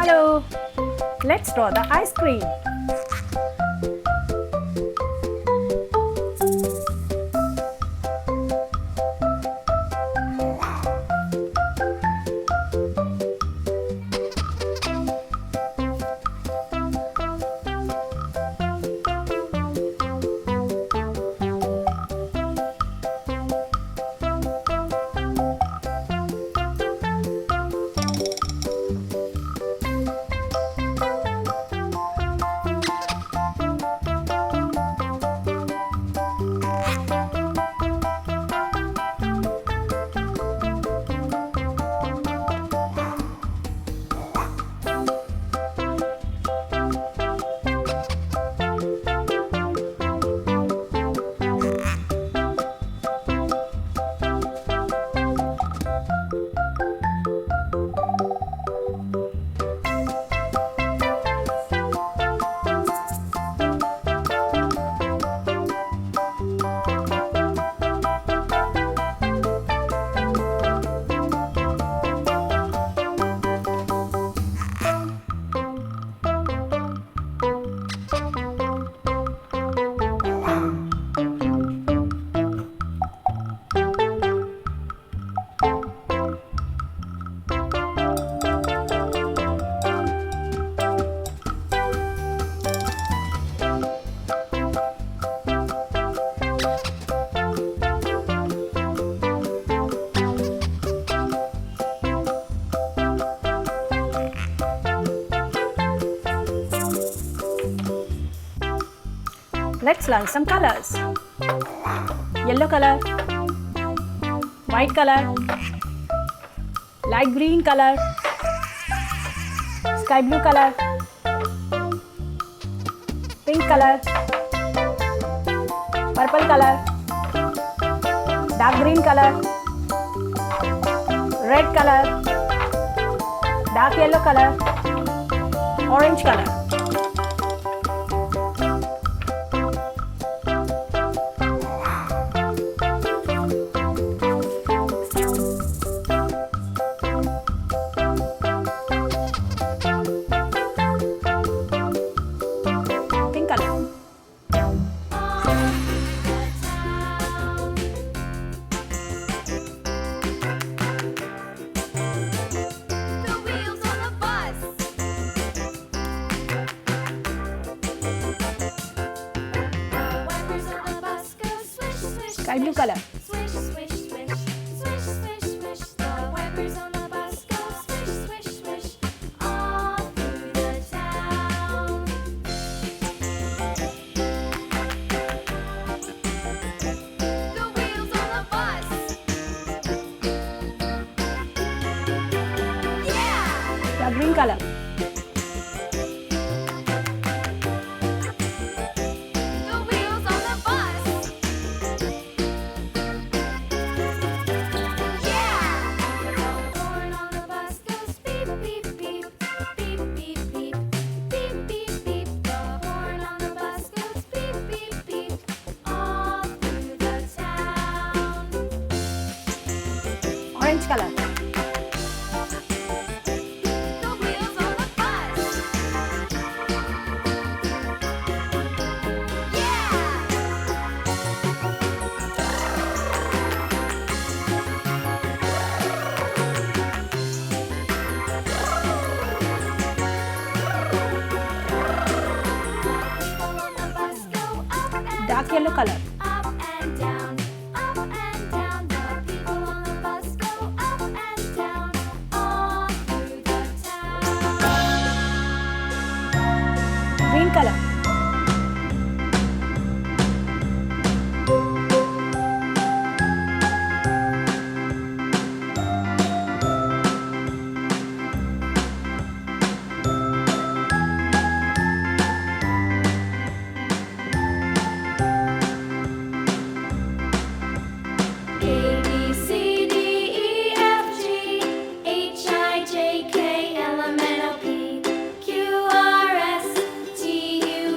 Hello! Let's draw the ice cream. Let's learn some colors. Yellow color, white color, light green color, sky blue color, pink color, purple color, dark green color, red color, dark yellow color, orange color. Sky blue color. Swish, swish, swish, swish, swish, swish. The wipers on the bus go swish, swish, swish, all through the town. The wheels on the bus. Yeah! The green color. Orange color. The wheels on the bus. Yeah! People on the bus go up and Dark yellow color. up and down, up and down. The people on the bus go up and down, all through the town. Green color. A, B, C, D, E, F, G, H, I, J, K, L, M, N, O, P, Q, R, S, T, U,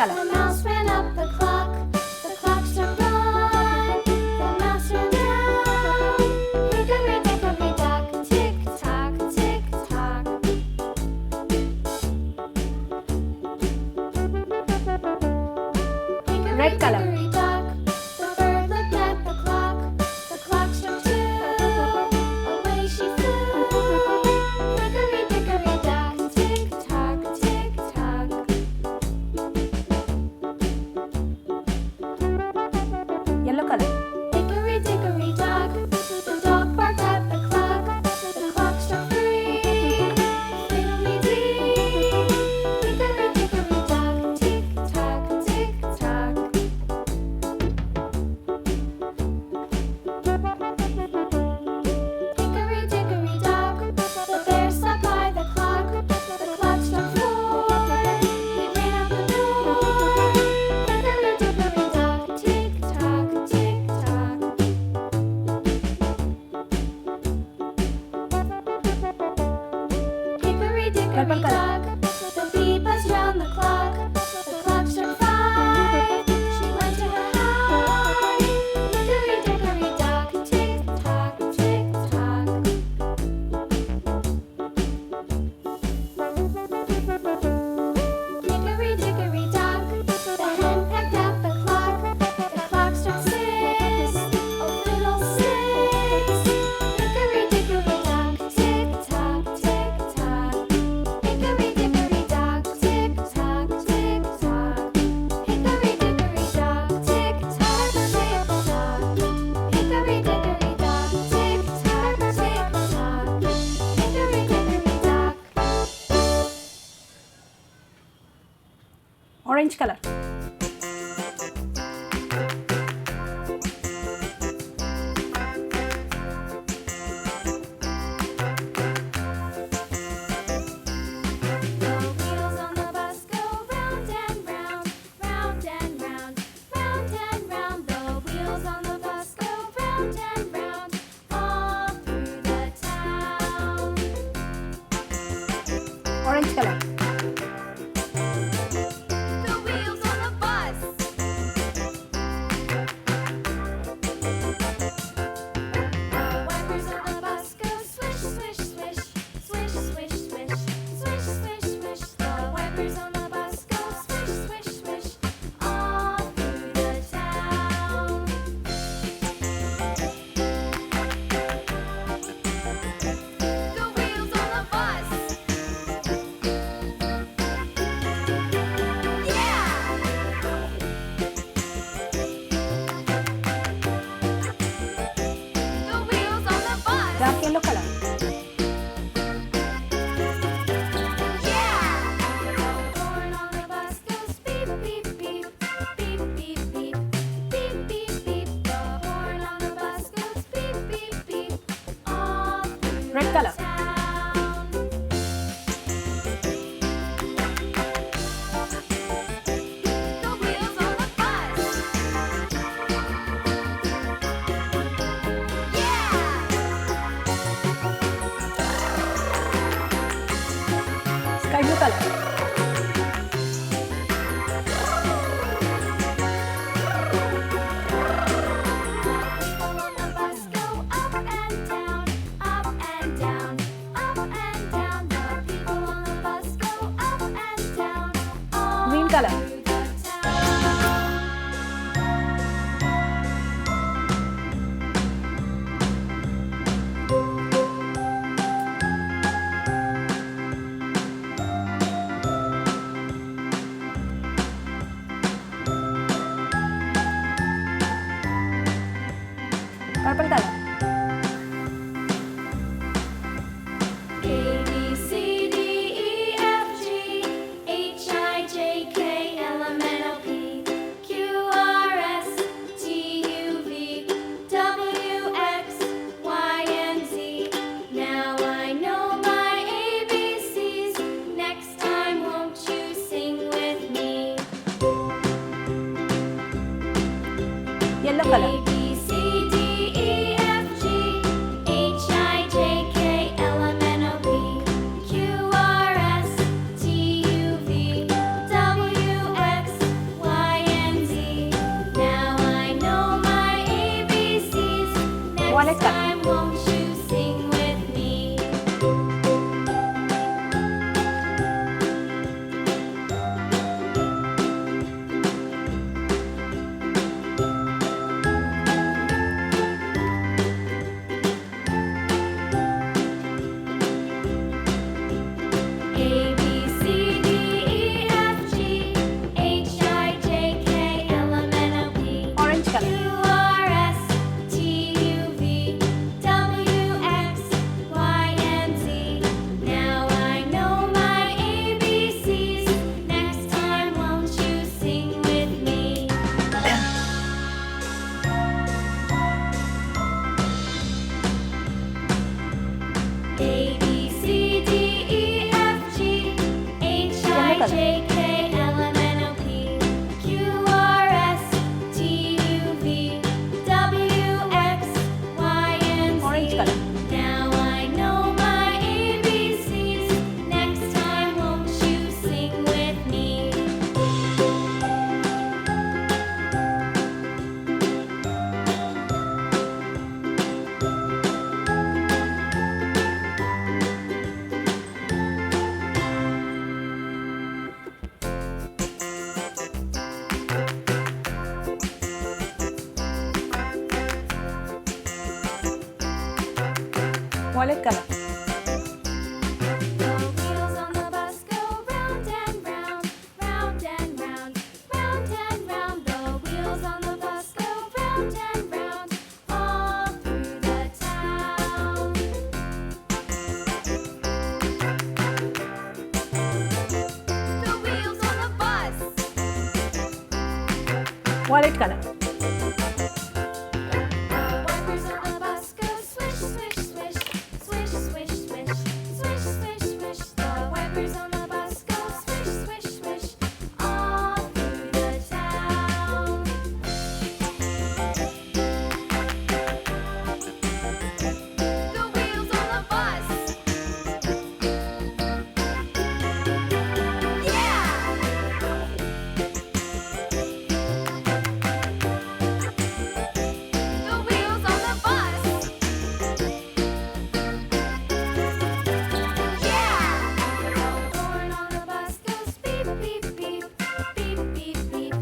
color. The mouse ran up the clock. The clock struck one. The mouse ran down. Hickory dickory dock. Tick tock, tick tock. Hickory Red color. dickory dock. The bird looked at the clock. The clock struck two. Away she flew. Hickory dickory dock. Tick tock, tick tock. Yellow color. Hickory dickory dock. The dog barked at the clock. The clock struck three. Fiddly-dee. Hickory dickory dock. Tick tock, tick tock. Hickory dickory dock. The bear sat by the clock. The clock struck four. He ran out the door. Hickory dickory dock. Tick tock, tick tock. Hickory dickory Purple color. dock. The bee buzzed round the clock. The clock struck five. She went to her hive. Hickory dickory dock. Tick tock, tick tock. Hickory dickory dock. The hen pecked at the clock. The clock struck six. Oh, fiddlesticks. Hickory dickory dock. Tick tock, tick tock. Hickory dickory dock. Tick tock, tick tock. Hickory dickory dock. Tick tock, tick tock. Hickory dickory dock. Tick tock, tick tock. Hickory dickory dock. Orange color. The wheels on the bus go round and round, round and round, round and round. The wheels on the bus go round and round, all through the town. Orange color. The wheels on the bus. The wipers on the bus go swish, swish, swish, swish, swish, swish, swish, swish, swish. The wipers on the bus go swish, swish, swish, all through the town. The wheels on the bus. Yeah! The wheels on the bus. Dark yellow color. Yeah! The horn on the bus goes beep, beep, beep, beep, beep, beep, beep, beep, beep. The horn on the bus goes beep, beep, beep, all through Red the color. town. The wheels on the bus. Yeah! Sky blue color. People on the bus go up and down, up and down, up and down. The people on the bus go up and down, all Green color. through the town. Purple color. A, B, C, D, E, F, G, H, I, J, K, L, M, N, O, P, Q, R, S, T, U, V, W, X, Y, and Z. Now I know my ABCs. Next time, won't you sing with me? Yellow color. A, B, C, D, E, F, G, H, I, J, K, L, M, N, O, P, Q, R, S, T, U, V, W, X, color? J K L M N O P Q R S T U V W X Y and Orange Z. color. Now I know my ABCs. Next time, won't you sing with me? Violet color. The wheels on the bus go round and round, round and round, round and round. The wheels on the bus go round and round, all through the town. The wheels on the bus. Violet color. The wipers on the bus go swish, swish, swish, swish, swish, swish, swish, swish, swish. The wipers on the bus go swish, swish, swish, all through the town. The wheels on the bus. Yeah! The wheels on the bus. Yeah! The horn on the bus goes beep, beep, beep, beep, beep, beep,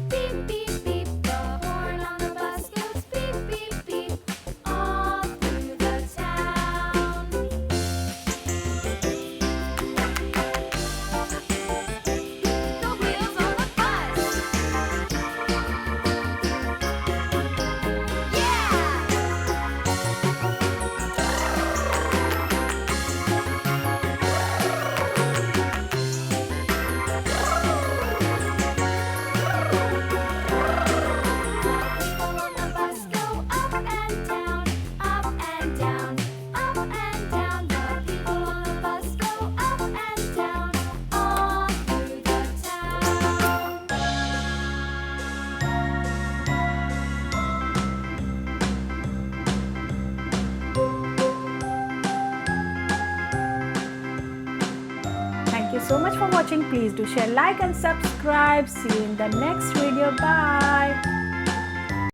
beep, beep, beep. The horn on the bus goes beep, beep, beep, all through the town. The wheels on the bus. Yeah! People on the bus go up and down, up and down, up and down. The people on the bus go up and down, all through the town. Thank you so much for watching. Please do share, like and subscribe. See you in the next video. Bye.